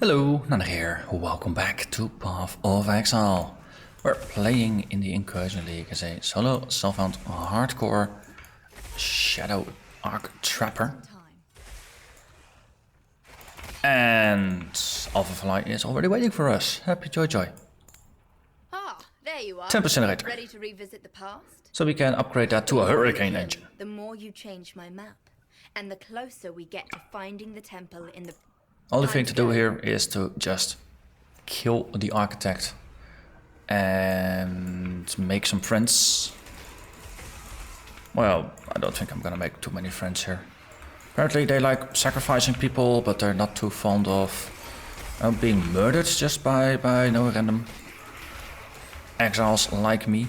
Hello, Narnach here. Welcome back to Path of Exile. We're playing in the Incursion League as a solo, self-found, hardcore Shadow Arc Trapper. And Alpha is already waiting for us. Happy joy. Ah, there you are. Temper Generator. Ready to revisit the past? So we can upgrade that to a hurricane engine. The more you change my map, and the closer we get to finding the temple in the... Only thing to do here is to just kill the architect and make some friends. Well, I don't think I'm gonna make too many friends here. Apparently they like sacrificing people, but they're not too fond of being murdered just by no random exiles like me.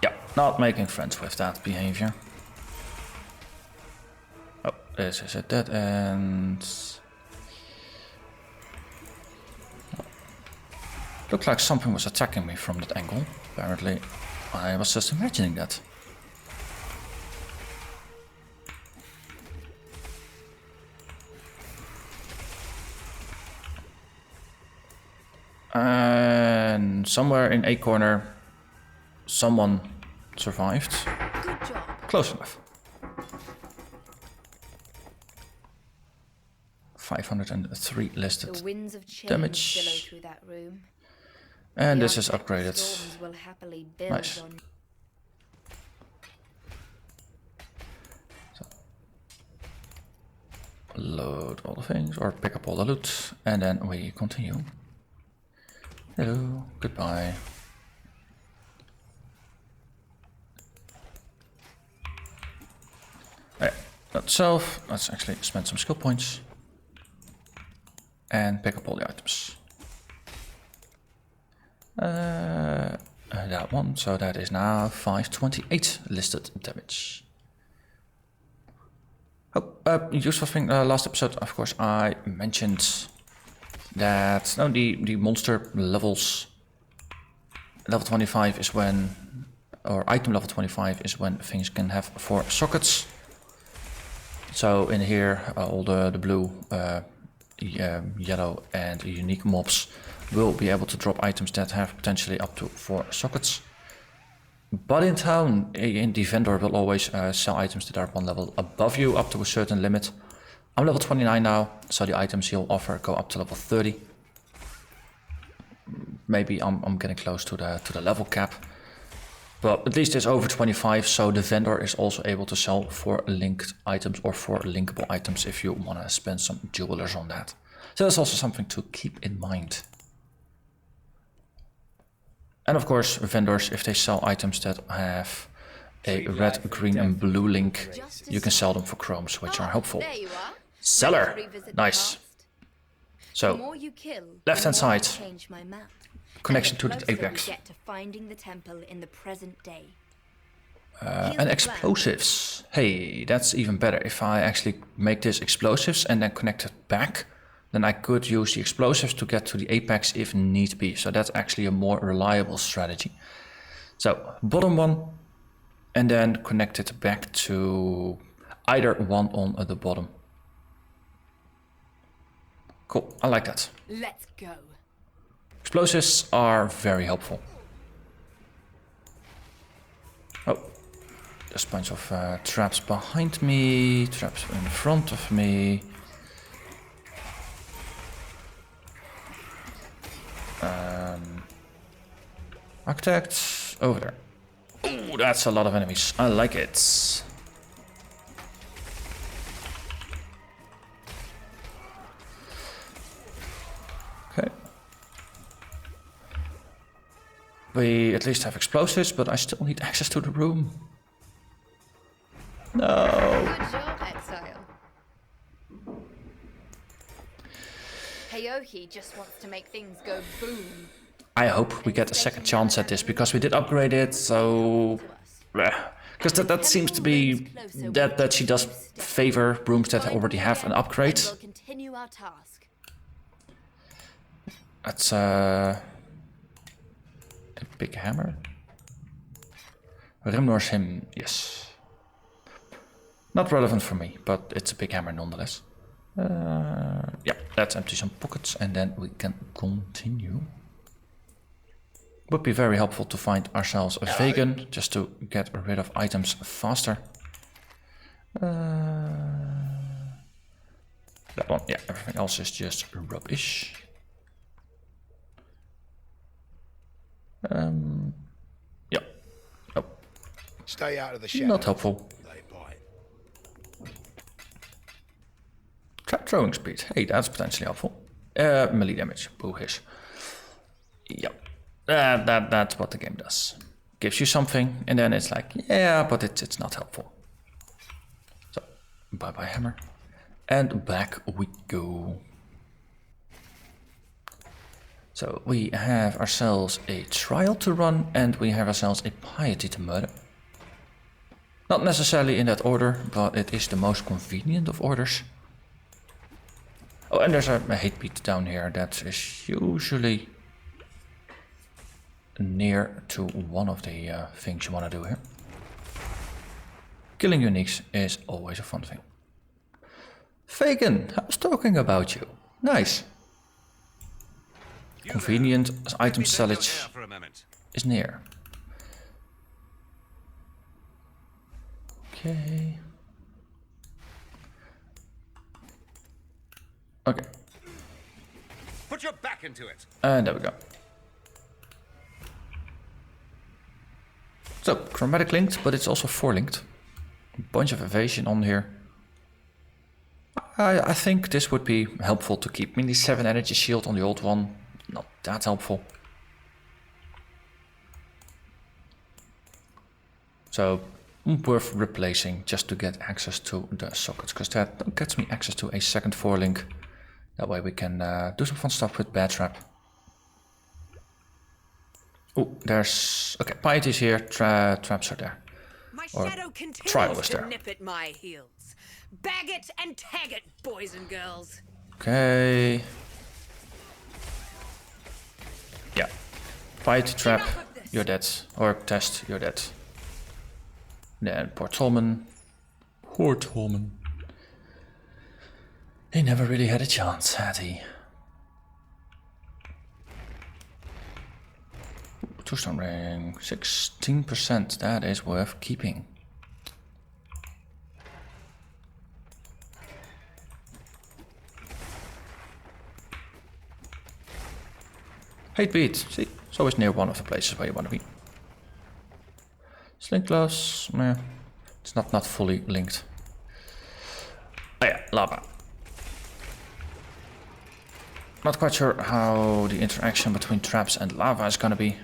Yeah, not making friends with that behavior. Oh, this is a dead end. Looked like something was attacking me from that angle. Apparently, I was just imagining that. And somewhere in a corner, someone survived. Good job. Close enough. 503 listed The winds of change damage. billow through that room. And The this is architect upgraded. storms will happily build Nice. on... So, load all the things or pick up all the loot and then we continue. Hello, goodbye. Alright, that's self. Let's actually spend some skill points and pick up all the items. That one, so that is now 528 listed damage. Oh, useful thing, last episode, of course, I mentioned that the monster levels, level 25 is when, or item level 25 is when things can have 4 sockets. So in here, all the blue, yellow and unique mobs will be able to drop items that have potentially up to 4 sockets. But in town, the vendor will always sell items that are 1 level above you up to a certain limit. I'm level 29 now, so the items he'll offer go up to level 30. Maybe I'm getting close to the level cap. But at least it's over 25, so the vendor is also able to sell 4 linked items or 4 linkable items if you want to spend some jewelers on that. So that's also something to keep in mind. And of course, vendors, if they sell items that have a red, green and blue link, you can sell them for chromes, which are helpful. There you are. Seller! Ready to revisit the Nice. past? The So, more you kill, left-hand the more you side. change my map. Connection to And the closer we apex. get to finding the temple in the present day. And explosives. Hey, that's even better. If I actually make this explosives and then connect it back, then I could use the explosives to get to the apex if need be. So that's actually a more reliable strategy. So bottom one, and then connect it back to either one on the bottom. Cool, I like that. Let's go. Explosives are very helpful. Oh, there's a bunch of traps behind me, traps in front of me. Architect over there. Oh, that's a lot of enemies. I like it. Okay. We at least have explosives, but I still need access to the room. No. Good job, Exile. Hayohi just wants to make things go boom. I hope we get a second chance at this because we did upgrade it, so... Because that seems to be that she does favor rooms that already have an upgrade. We'll continue our task. That's a big hammer. Rimnor's hymn, yes. Not relevant for me, but it's a big hammer nonetheless. Yeah, let's empty some pockets and then we can continue. Would be very helpful to find ourselves a vegan just to get rid of items faster. That one, yeah, everything else is just rubbish. Yeah. Oh. Stay out of the shadows. Not helpful. They bite. Trap throwing speed. Hey, that's potentially helpful. Melee damage. Boo hiss. Yep. That's what the game does. Gives you something, and then it's like, yeah, but it's not helpful. So, bye-bye hammer. And back we go. So we have ourselves a trial to run, and we have ourselves a piety to murder. Not necessarily in that order, but it is the most convenient of orders. Oh, and there's a hate beat down here that is usually near to one of the things you want to do here. Killing uniques is always a fun thing. Vegan, I was talking about you. Nice. Convenient item sellage is near. Okay. Okay. Put your back into it. And there we go. So, chromatic linked, but it's also 4 linked. A bunch of evasion on here. I think this would be helpful to keep. I mean, the 7 energy shield on the old one, not that helpful. So, worth replacing just to get access to the sockets, because that gets me access to a second 4 link. That way we can do some fun stuff with Bad Trap. Oh, there's... Okay, Piety's here, traps are there. My Or shadow continues trial is to there. nip at my heels. Bag it and tag it, boys and girls. Okay. Yeah. Piety trap, Enough of this. you're dead. Or test, you're dead. Then poor Tolman. Poor Tolman. He never really had a chance, had he? Two-stone ring, 16%, that is worth keeping. Hate beat, see, it's always near one of the places where you want to be. Slink gloves, meh, it's not fully linked. Oh yeah, lava. Not quite sure how the interaction between traps and lava is gonna be.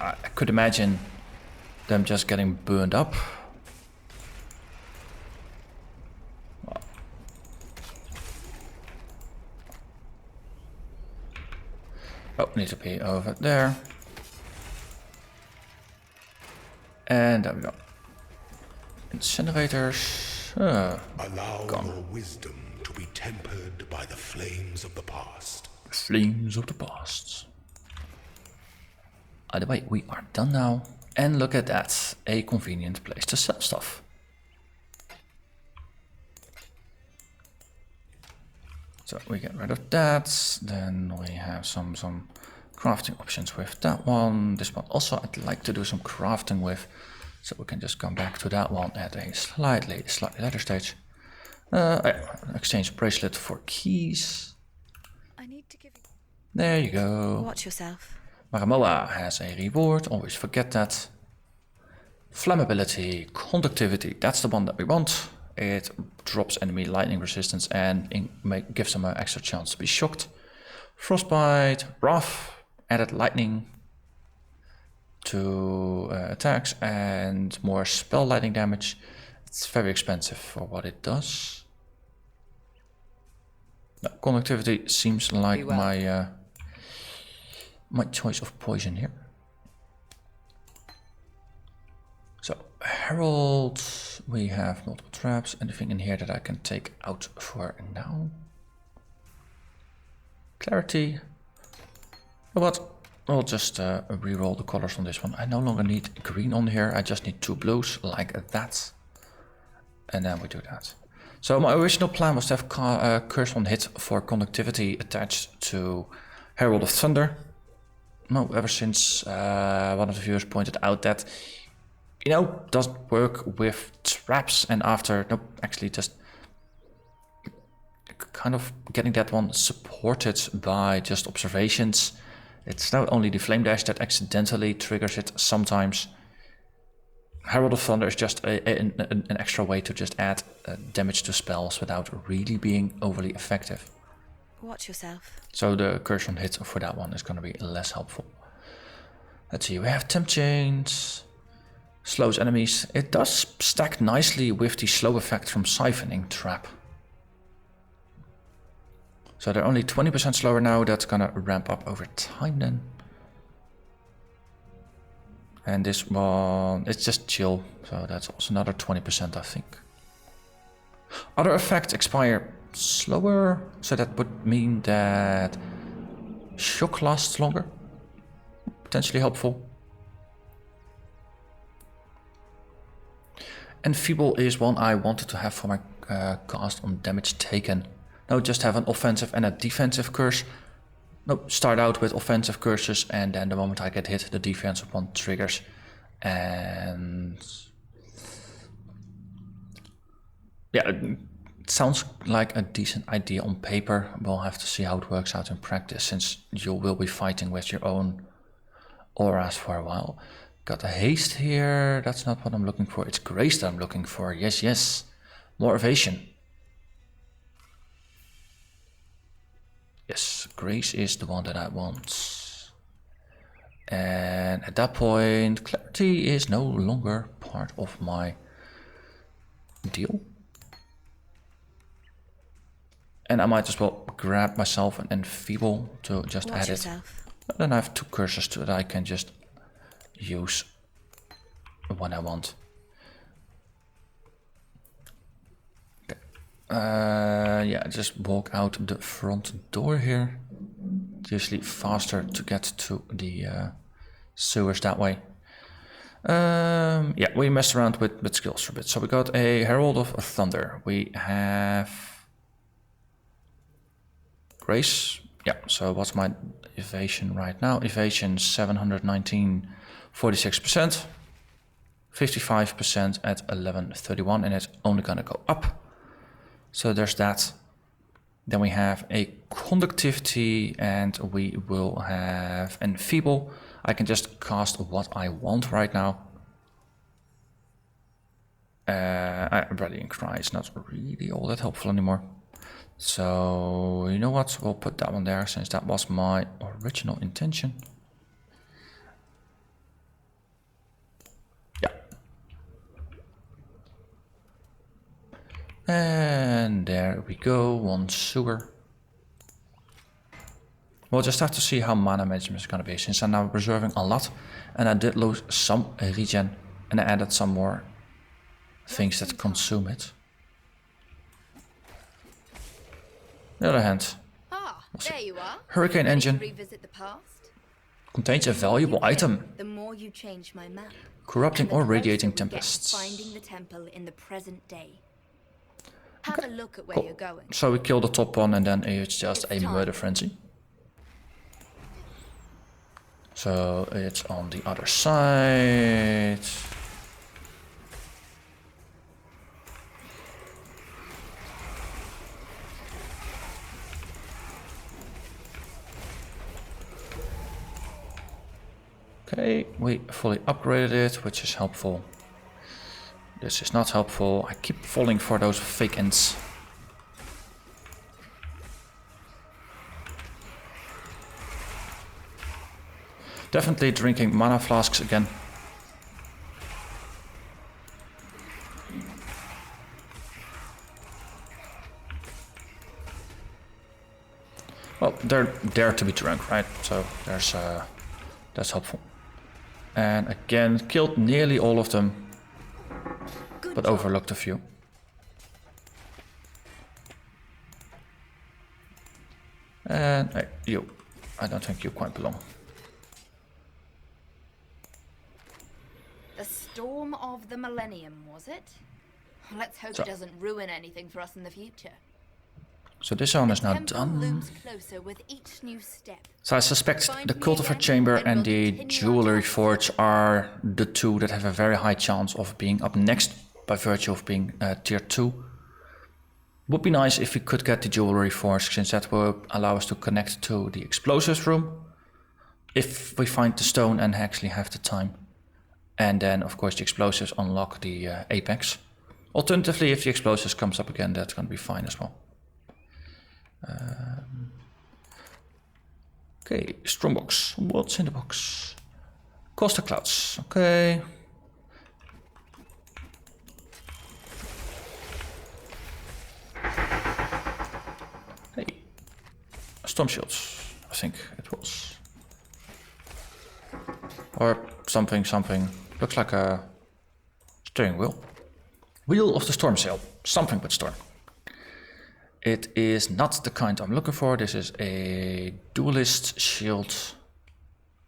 I could imagine them just getting burned up. Well. Oh, need to be over there. And there we go. Incinerators. Allow Gone. your wisdom to be tempered by the flames of the past. Flames of the past. By the way, we are done now. And look at that. A convenient place to sell stuff. So we get rid of that. Then we have some crafting options with that one. This one also I'd like to do some crafting with. So we can just come back to that one at a slightly later stage. Exchange bracelet for keys. I need to give you... There you go. Watch yourself. Maramoa has a reward, always forget that. Flammability, conductivity, that's the one that we want. It drops enemy lightning resistance and gives them an extra chance to be shocked. Frostbite, Wrath, added lightning to attacks and more spell lightning damage. It's very expensive for what it does. No, conductivity seems like my choice of poison here. So, Herald, we have multiple traps. Anything in here that I can take out for now? Clarity. You know what? I'll just re-roll the colors on this one. I no longer need green on here. I just need 2 blues like that. And then we do that. So my original plan was to have Curse 1 hit for conductivity attached to Herald of Thunder. No, ever since one of the viewers pointed out that, you know, doesn't work with traps, and after, nope, actually just kind of getting that one supported by just observations. It's not only the Flame Dash that accidentally triggers it sometimes. Herald of Thunder is just an extra way to just add damage to spells without really being overly effective. Watch yourself. So the Curse 1 hit for that one is going to be less helpful. Let's see, we have Temp Chains, slows enemies. It does stack nicely with the slow effect from Siphoning Trap. So they're only 20% slower now, that's going to ramp up over time then. And this one, it's just chill, so that's also another 20% I think. Other effects expire slower, so that would mean that shock lasts longer. Potentially helpful. And Feeble is one I wanted to have for my cast on damage taken. No, just have an offensive and a defensive curse. No, start out with offensive curses, and then the moment I get hit, the defensive one triggers. And yeah, it sounds like a decent idea on paper. We'll have to see how it works out in practice, since you will be fighting with your own auras for a while. Got a haste here. That's not what I'm looking for. It's grace that I'm looking for. Yes, yes. More evasion. Yes, grace is the one that I want. And at that point, clarity is no longer part of my deal. And I might as well grab myself an Enfeeble to just add it. Then I have 2 curses that I can just use when I want. Okay. Yeah, just walk out the front door here. It's usually faster to get to the sewers that way. Yeah, we messed around with skills for a bit. So we got a Herald of Thunder. We have Grace. Yeah, so what's my evasion right now? Evasion 719, 46%. 55% at 1131, and it's only gonna go up. So there's that. Then we have a conductivity, and we will have Enfeeble. I can just cast what I want right now. Rallying Cry is not really all that helpful anymore. So you know what? We'll put that one there, since that was my original intention. Yeah. And there we go, 1 sewer. We'll just have to see how mana management is going to be, since I'm now reserving a lot, and I did lose some regen, and I added some more things that consume it. On the other hand, there you are. Hurricane Engine Revisit the past. contains a valuable item. The more you change my map, Corrupting or radiating we get to tempests. finding the temple in the present day. Have a look at where you're going. So we kill the top one, and then it's just a murder frenzy. So it's on the other side. Okay, we fully upgraded it, which is helpful. This is not helpful. I keep falling for those fake ends. Definitely drinking mana flasks again. Well, they're there to be drunk, right? So there's that's helpful. And again, killed nearly all of them, but overlooked a few. And hey, you. I don't think you quite belong. The storm of the millennium, was it? Let's hope So. it doesn't ruin anything for us in the future. So this one is now Temple done. looms closer with each new step. So I suspect Find the me Cultivar again, Chamber and and we'll the continue our Jewelry task. Forge are the two that have a very high chance of being up next by virtue of being tier 2. Would be nice if we could get the Jewelry Forge, since that will allow us to connect to the explosives room. If we find the stone and actually have the time. And then of course the explosives unlock the apex. Alternatively, if the explosives comes up again, that's going to be fine as well. Okay, strongbox. What's in the box? Costa clouds. Okay. Hey, storm shields. I think it was, or something. Looks like a steering wheel. Wheel of the storm sail. Something with storm. It is not the kind I'm looking for. This is a duelist shield.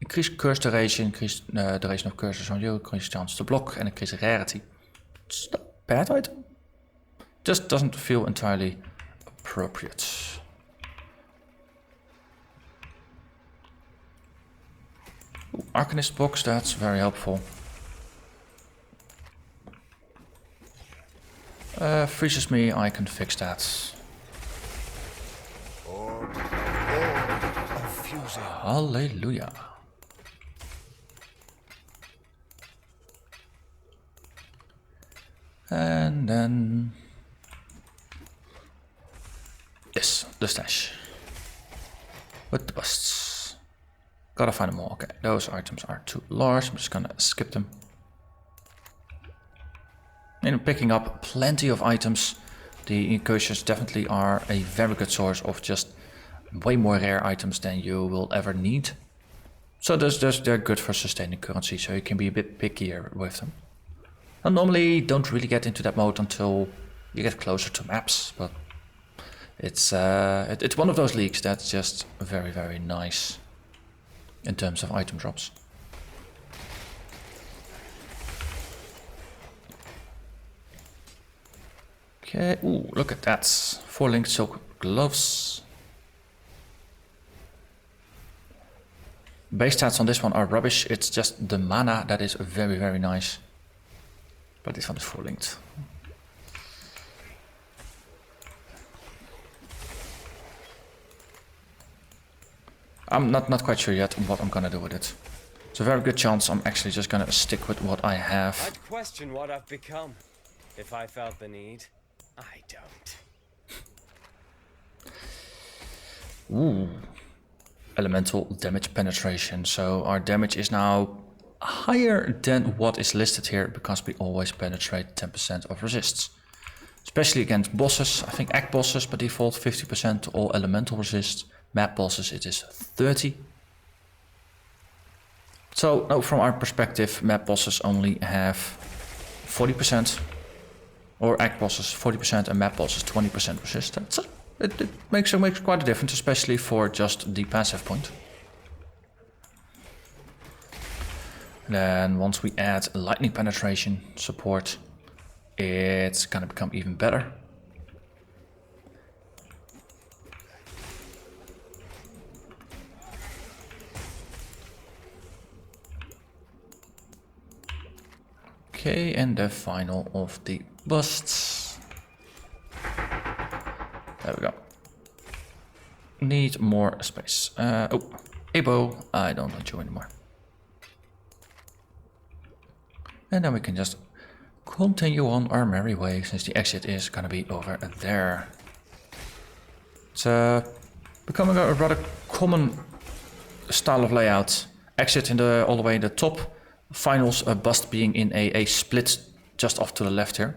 Increase curse duration, increase duration of curses on you, increase chance to block, and increase rarity. It's not a bad item. Just doesn't feel entirely appropriate. Ooh, Arcanist box, that's very helpful. Freezes me, I can fix that. Hallelujah. And then this, the stash with the busts. Gotta find them all. Okay, those items are too large. I'm just gonna skip them. And picking up plenty of items. The Incursions definitely are a very good source of just way more rare items than you will ever need. So they're good for sustaining currency, so you can be a bit pickier with them. I normally don't really get into that mode until you get closer to maps, but it's one of those leagues that's just very, very nice in terms of item drops. Okay, ooh, look at that. 4 linked silk gloves. Base stats on this one are rubbish. It's just the mana that is very, very nice. But this one is 4 linked. I'm not quite sure yet what I'm gonna do with it. It's a very good chance I'm actually just gonna stick with what I have. I'd question what I've become if I felt the need. I don't. Ooh. Elemental damage penetration. So our damage is now higher than what is listed here because we always penetrate 10% of resists. Especially against bosses. I think act bosses by default 50% to all elemental resists. Map bosses it is 30. So no, from our perspective, map bosses only have 40%. Or act bosses 40% and map bosses 20% resist. It makes quite a difference, especially for just the passive point. Then once we add lightning penetration support, it's gonna become even better. Okay, and the final of the busts. There we go. Need more space. Oh, Abo, I don't want you anymore. And then we can just continue on our merry way, since the exit is gonna be over there. It's becoming a rather common style of layout. Exit in the all the way in the top. Finals bust being in a split just off to the left here.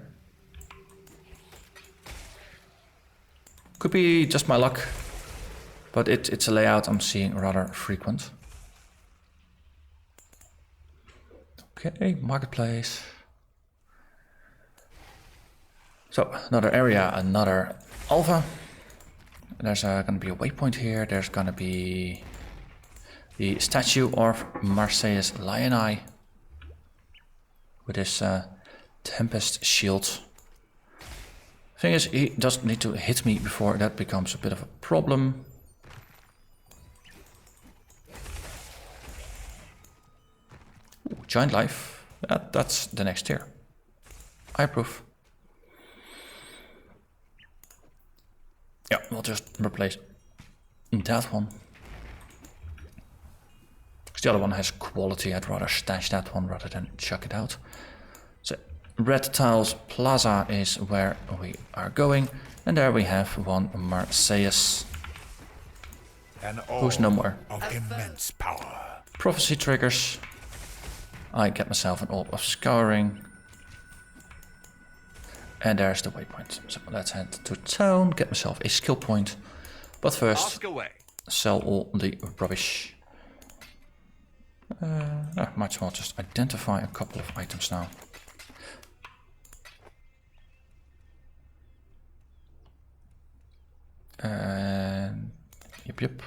Could be just my luck, but it's a layout I'm seeing rather frequent. Okay, marketplace. So another area, another alpha. There's gonna be a waypoint here. There's gonna be the statue of Marseilles Lion Eye with his Tempest shield. Thing is, he doesn't need to hit me before that becomes a bit of a problem. Ooh, giant life. That's the next tier. I approve. Yeah, we'll just replace that one. Because the other one has quality. I'd rather stash that one rather than chuck it out. So Red Tiles Plaza is where we are going. And there we have one Marseilles. Who's no more. Of immense power. Prophecy triggers. I get myself an orb of scouring. And there's the waypoint. So let's head to town, get myself a skill point. But first, Ask away. sell all the rubbish. Might as well just identify a couple of items now. And yep.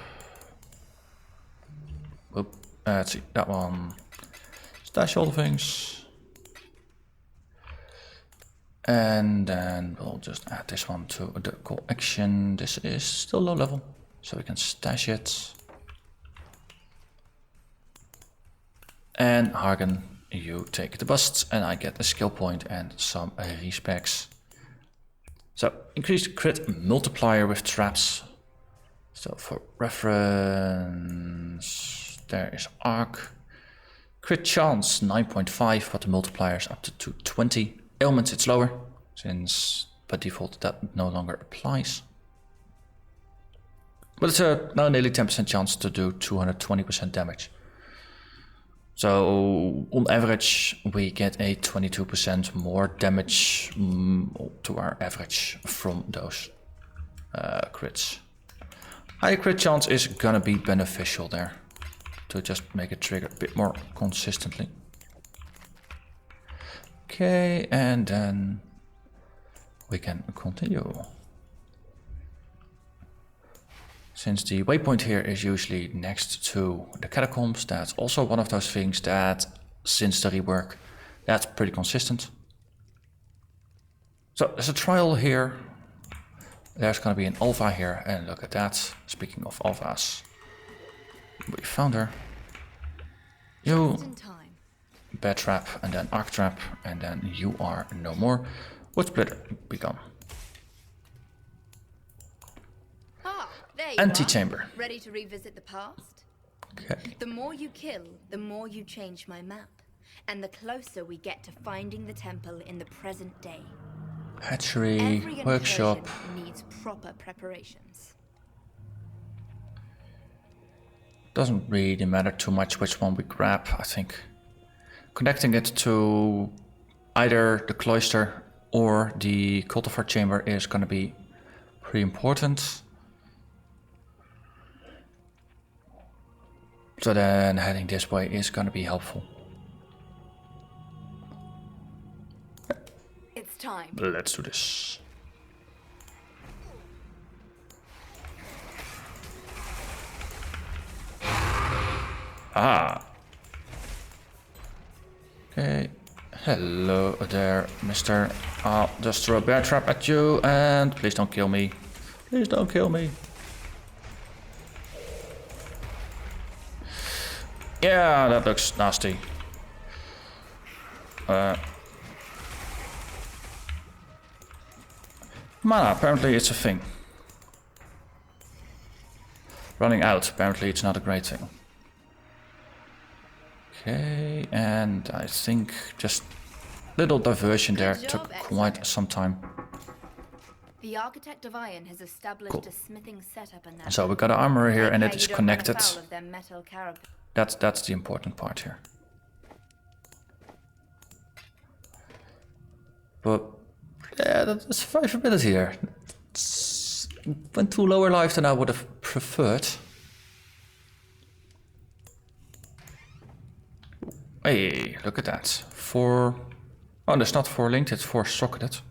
Whoop. Let's see, that one. Stash all the things. And then we'll just add this one to the collection. This is still low level, so we can stash it. And Hagen, you take the busts, and I get a skill point and some respecs. So increased crit multiplier with traps. So for reference, there is Arc. Crit chance 9.5, but the multiplier is up to 220. Ailments it's lower, since by default that no longer applies. But it's a now nearly 10% chance to do 220% damage. So on average we get a 22% more damage to our average from those crits. Higher crit chance is gonna be beneficial there, to just make it trigger a bit more consistently. Okay, and then we can continue. Since the waypoint here is usually next to the catacombs, that's also one of those things that, since the rework, that's pretty consistent. So there's a trial here. There's gonna be an alpha here, and look at that. Speaking of alphas, we found her. You. Bad trap, and then arc trap, and then you are no more. Wood splitter become. Ah, there you Antechamber. are. Ready to revisit the past? Okay. The more you kill, the more you change my map. And the closer we get to finding the temple in the present day. Hatchery, Every workshop. incursion needs proper preparations. Doesn't really matter too much which one we grab, I think. Connecting it to either the cloister or the cultivar chamber is going to be pretty important. So then heading this way is going to be helpful. It's time. Let's do this. Ah. Okay, hello there, mister. I'll just throw a bear trap at you, and please don't kill me. Please don't kill me. Yeah, that looks nasty. Mana, apparently it's a thing. Running out, apparently it's not a great thing. Okay, and I think just little diversion there took quite some time. The Architect of Iron has established a smithing setup in that. So we got an armor here and it is connected. Of their metal That's the important part here. But yeah, the survivability here. It's went to lower life than I would have preferred. Hey, look at that. 4... Oh, that's not 4 linked, it's 4 socketed.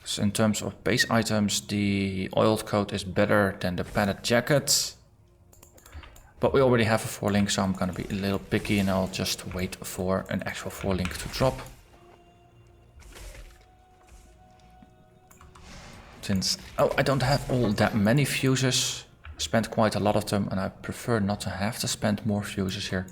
So in terms of base items, the oiled coat is better than the padded jacket. But we already have a 4 link, so I'm gonna be a little picky and I'll just wait for an actual 4 link to drop. since... Oh, I don't have all that many fuses. I spent quite a lot of them, and I prefer not to have to spend more fuses here.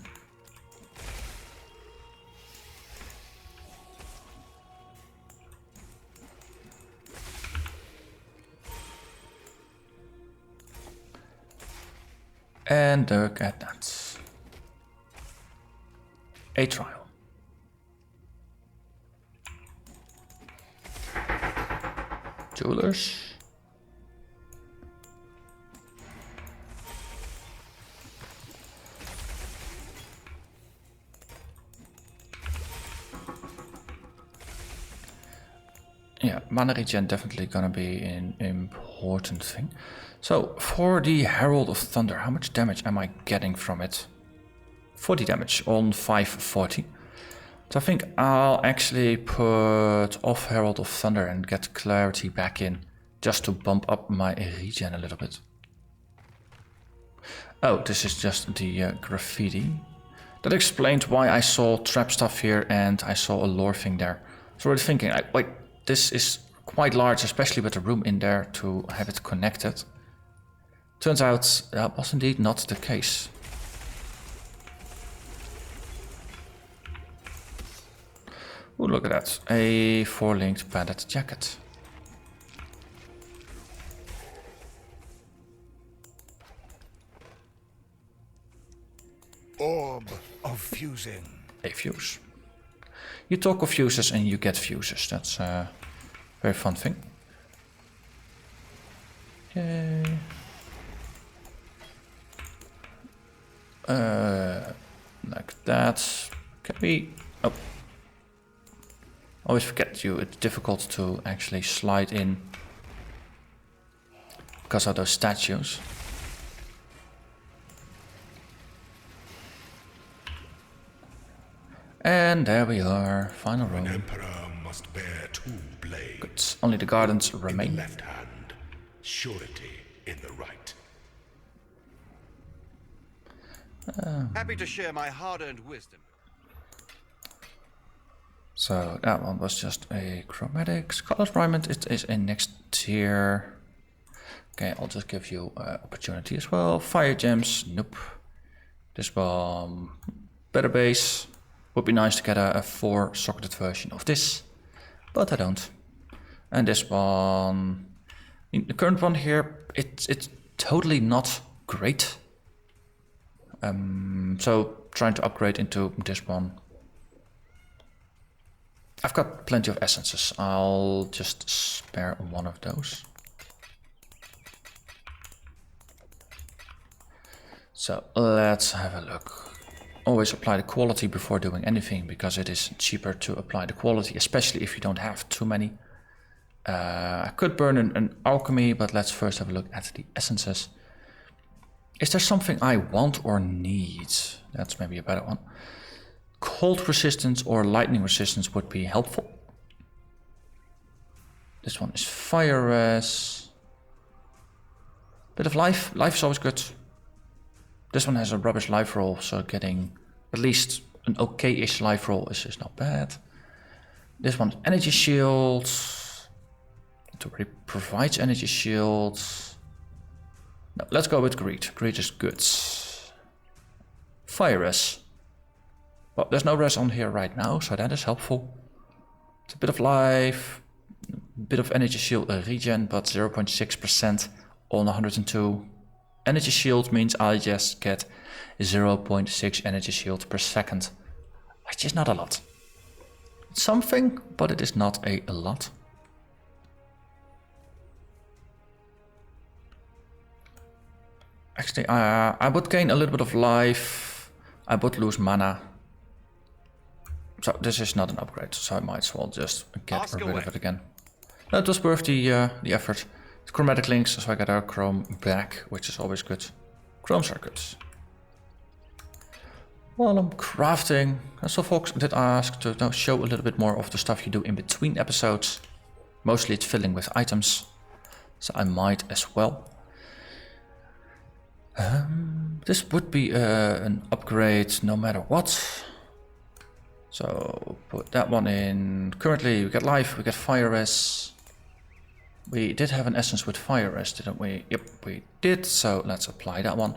And look at that. A trial. Jewelers. Yeah, mana regen definitely gonna be an important thing. So, for the Herald of Thunder, how much damage am I getting from it? 40 damage on 540. So I think I'll actually put off Herald of Thunder and get Clarity back in, just to bump up my regen a little bit. Oh, this is just the graffiti. That explained why I saw trap stuff here and I saw a lore thing there. So we're thinking, wait, this is quite large, especially with the room in there to have it connected. Turns out that was indeed not the case. Oh, look at that. A 4-linked padded jacket. Orb of fusing. A fuse. You talk of fuses and you get fuses. That's a very fun thing. Yay. Like that. Can we... Oh. Always forget you. It's difficult to actually slide in because of those statues. And there we are. Final room. An emperor must bear 2 blades. Good. Only the gardens In remain. the left hand, surety in the right. Happy to share my hard-earned wisdom. So that one was just a chromatics. Colors Primant, it is a next tier. Okay, I'll just give you opportunity as well. Fire gems, nope. This one, better base. Would be nice to get a 4-socketed version of this, but I don't. And this one, the current one here, it's totally not great. So trying to upgrade into this one. I've got plenty of essences. I'll just spare one of those. So let's have a look. Always apply the quality before doing anything, because it is cheaper to apply the quality, especially if you don't have too many. I could burn an alchemy, but let's first have a look at the essences. Is there something I want or need? That's maybe a better one. Cold resistance or lightning resistance would be helpful. This one is fire res. Bit of life. Life is always good. This one has a rubbish life roll, so getting at least an okay-ish life roll is not bad. This one's energy shields. It already provides energy shields. No, let's go with greed. Greed is good. Fire res. Well, there's no res on here right now, so that is helpful. It's a bit of life, a bit of energy shield regen, but 0.6% on 102. Energy shield means I just get 0.6 energy shield per second, which is not a lot. It's something, but it is not a lot. Actually, I would gain a little bit of life. I would lose mana. So this is not an upgrade, so I might as well just get rid of it again. No, it was worth the effort. It's chromatic links, so I got our chrome back, which is always good. Chrome circuits. While I'm crafting, so folks did ask to now show a little bit more of the stuff you do in between episodes. Mostly it's filling with items, so I might as well. This would be an upgrade no matter what. So put that one in. Currently we get life, we get fire res. We did have an essence with fire rest, didn't we? Yep, we did, so let's apply that one.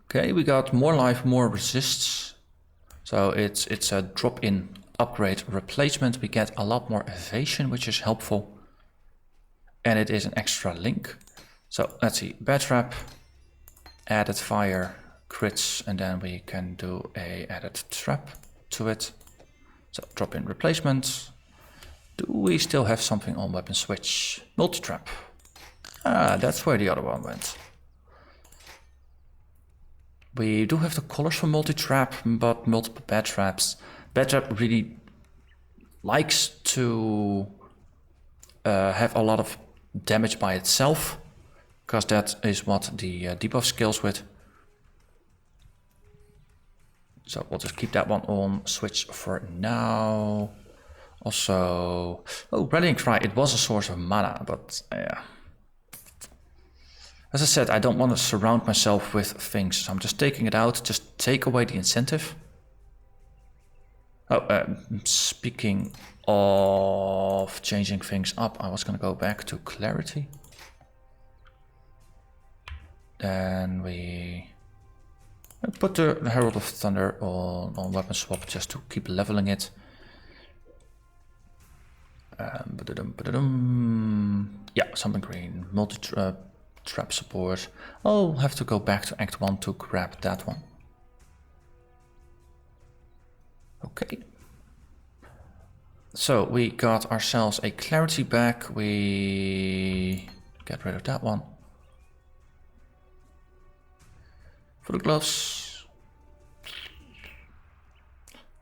Okay, we got more life, more resists. So it's a drop-in upgrade replacement. We get a lot more evasion, which is helpful. And it is an extra link. So let's see, bad trap, added fire, crits, and then we can do a added trap to it. So drop-in replacement. Do we still have something on weapon switch? Multi-trap. Ah, that's where the other one went. We do have the colors for multi-trap, but multiple bad traps. Bad trap really likes to have a lot of damage by itself, because that is what the debuff scales with. So we'll just keep that one on switch for now. Also, oh, Rallying Cry, it was a source of mana, but yeah. As I said, I don't want to surround myself with things, so I'm just taking it out, just take away the incentive. Oh, speaking of changing things up, I was going to go back to clarity. Then we put the Herald of Thunder on weapon swap just to keep leveling it. Yeah, something green, multi-trap support. I'll have to go back to Act 1 to grab that one. Okay. So we got ourselves a clarity back. We get rid of that one. For the gloves,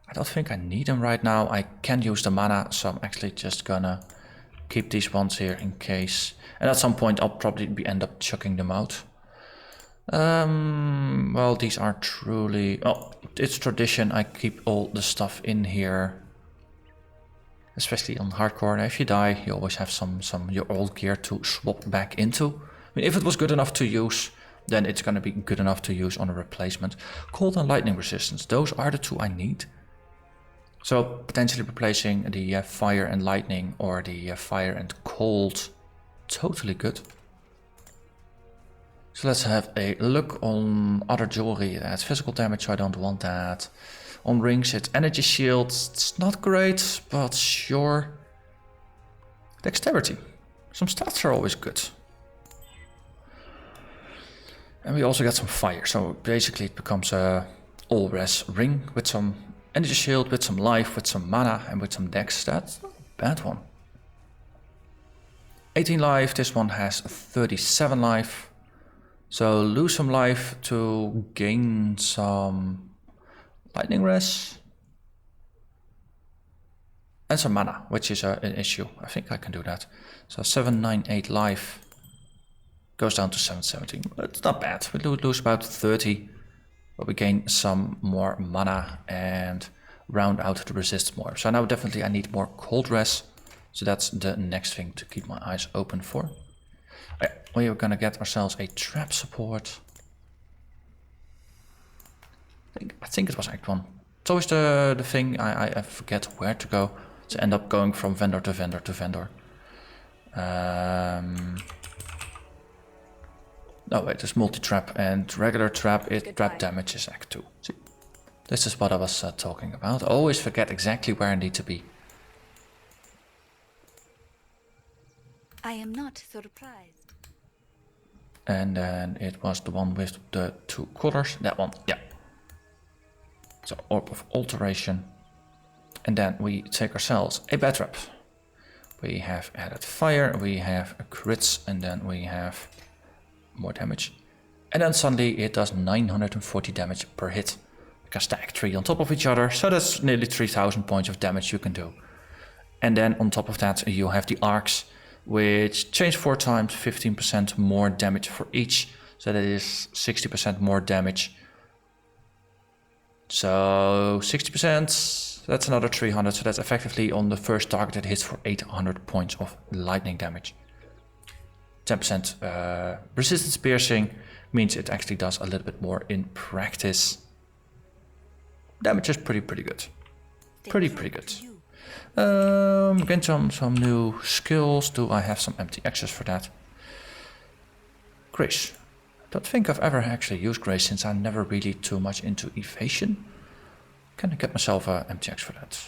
I don't think I need them right now. I can use the mana, so I'm actually just gonna keep these ones here in case. And at some point I'll probably end up chucking them out. Well, these are truly... Oh, it's tradition. I keep all the stuff in here. Especially on hardcore. And if you die, you always have some your old gear to swap back into. I mean, if it was good enough to use, then it's gonna be good enough to use on a replacement. Cold and lightning resistance. Those are the two I need. So potentially replacing the fire and lightning or the fire and cold. Totally good. So let's have a look on other jewelry. That's physical damage, so I don't want that. On rings, it's energy shields. It's not great, but sure. Dexterity. Some stats are always good. And we also got some fire. So basically it becomes a all-res ring with some energy shield, with some life, with some mana, and with some dex. That's not a bad one. 18 life. This one has 37 life. So lose some life to gain some lightning res. And some mana, which is an issue. I think I can do that. So 798 life goes down to 717. It's not bad. We lose about 30. But we gain some more mana and round out the resist more. So now definitely I need more cold res. So that's the next thing to keep my eyes open for. We are gonna get ourselves a trap support. I think it was Act 1. It's always the thing, I forget where to go. To end up going from vendor to vendor to vendor. No wait, there's multi-trap and regular trap. Trap damage is Act 2. See, this is what I was talking about. I always forget exactly where I need to be. I am not surprised. And then it was the one with the two colors. That one, yeah. So Orb of Alteration. And then we take ourselves a bad trap. We have added fire, we have crits, and then we have more damage. And then suddenly it does 940 damage per hit. Because stack 3 on top of each other, so that's nearly 3000 points of damage you can do. And then on top of that you have the arcs, which change 4 times, 15% more damage for each. So that is 60% more damage. So 60%, that's another 300. So that's effectively on the first target it hits for 800 points of lightning damage. 10% resistance piercing means it actually does a little bit more in practice. Damage is pretty good. Pretty good. Gain some new skills. Do I have some empty access for that? Grace. Don't think I've ever actually used Grace since I'm never really too much into evasion. Can I get myself an empty access for that?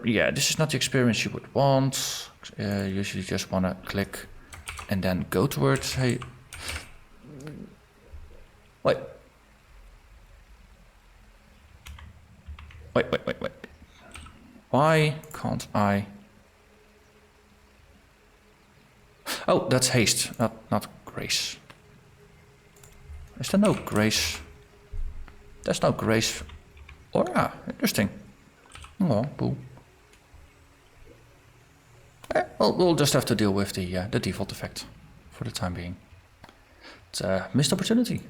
Yeah, this is not the experience you would want. Usually just want to click and then go towards. Hey, wait. Wait. Why can't I? Oh, that's haste, not grace. Is there no grace? There's no grace. Oh yeah, interesting. Oh, boo. Well, we'll just have to deal with the default effect for the time being. It's a missed opportunity.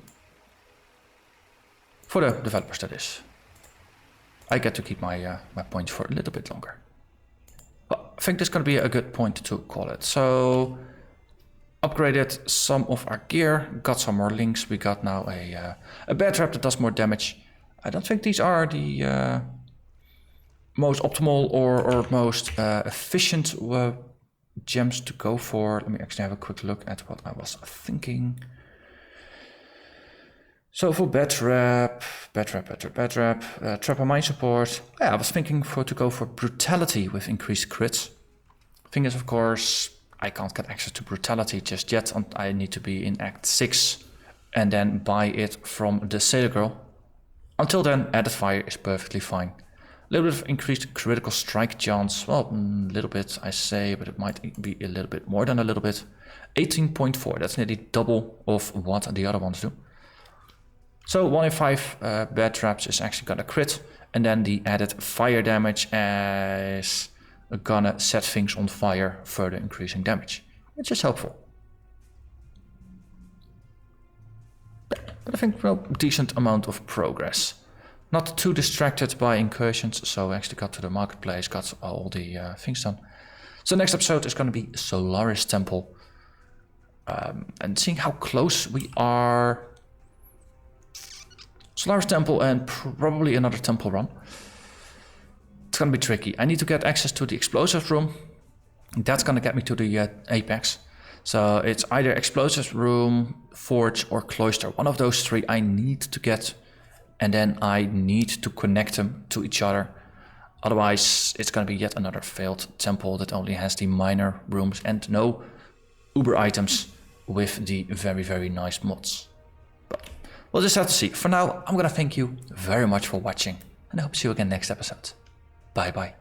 For the developers, that is. I get to keep my my points for a little bit longer. Well, I think this is going to be a good point to call it. So, upgraded some of our gear, got some more links. We got now a bear trap that does more damage. I don't think these are the most optimal or most efficient gems to go for. Let me actually have a quick look at what I was thinking. So for bear trap, trapper mine support. Yeah, I was thinking to go for brutality with increased crits. Thing is, of course, I can't get access to brutality just yet. I need to be in Act 6 and then buy it from the Sailor Girl. Until then, added fire is perfectly fine. A little bit of increased critical strike chance. Well, a little bit I say, but it might be a little bit more than a little bit. 18.4, that's nearly double of what the other ones do. So 1 in 5 bear traps is actually gonna crit, and then the added fire damage is gonna set things on fire, further increasing damage, which is helpful. But I think, well, decent amount of progress. Not too distracted by incursions, so I actually got to the marketplace, got all the things done. So next episode is gonna be Solaris Temple, and seeing how close we are. Solaris Temple and probably another temple run. It's gonna be tricky. I need to get access to the explosives room. That's gonna get me to the apex. So it's either explosives room, forge, or cloister. One of those three I need to get, and then I need to connect them to each other. Otherwise, it's gonna be yet another failed temple that only has the minor rooms and no uber items with the very, very nice mods. But we'll just have to see. For now, I'm gonna thank you very much for watching, and I hope to see you again next episode. Bye bye.